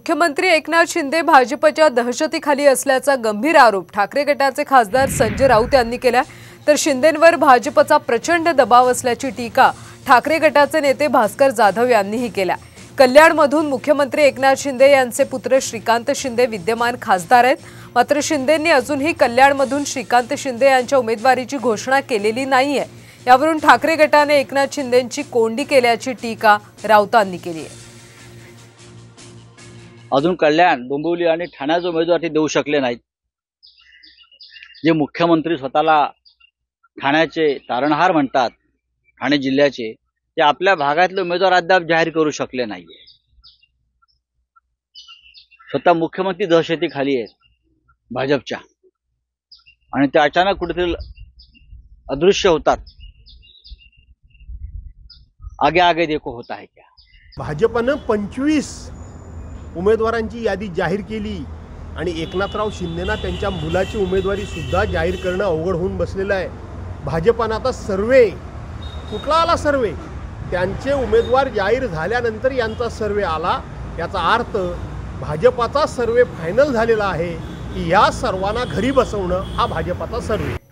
मुख्यमंत्री एकनाथ शिंदे भाजपच्या दहशतीखाली असल्याचा गंभीर आरोप ठाकरे गटाचे खासदार संजय राऊत यांनी केला। तर शिंदेंवर भाजपचा प्रचंड दबाव असल्याची टीका ठाकरे गटाचे नेते भास्कर जाधव यांनीही केला। कल्याणमधून मुख्यमंत्री एकनाथ शिंदे यांचे पुत्र श्रीकांत शिंदे विद्यमान खासदार आहेत, मात्र शिंदेंनी अजूनही कल्याणमधून श्रीकांत शिंदे यांच्या उमेदवारीची घोषणा केलेली नाहीये। यावरून ठाकरे गटाने एकनाथ शिंदेंची कोंडी केल्याची टीका राऊतांनी केली आहे। अजून कल्याण, डोंबिवली आणि ठाण्याचे उमेदवार ते देऊ शकले नाहीत। जे मुख्यमंत्री स्वतःला ठाण्याचे तारणहार म्हणतात, ठाणे जिल्ह्याचे, ते आपल्या भागातले उमेदवार अद्याप जाहीर करू शकले नाहीये। स्वतः मुख्यमंत्री दहशतीखाली आहेत भाजपच्या, आणि ते अचानक कुठेतरी अदृश्य होतात। आगे आगे देखो होता है क्या। भाजपनं 25 उमेदवारांची यादी जाहीर केली आणि एकनाथराव शिंदेना त्यांच्या मुलाची उमेदवारी सुद्धा जाहीर करणं अवघड होऊन बसलेलं आहे। भाजपनं आता सर्वे, कुठला आला सर्वे, त्यांचे उमेदवार जाहीर झाल्यानंतर यांचा सर्वे आला। याचा अर्थ भाजपाचा सर्वे फायनल झालेला आहे की या सर्वांना घरी बसवणं हा भाजपाचा सर्वे।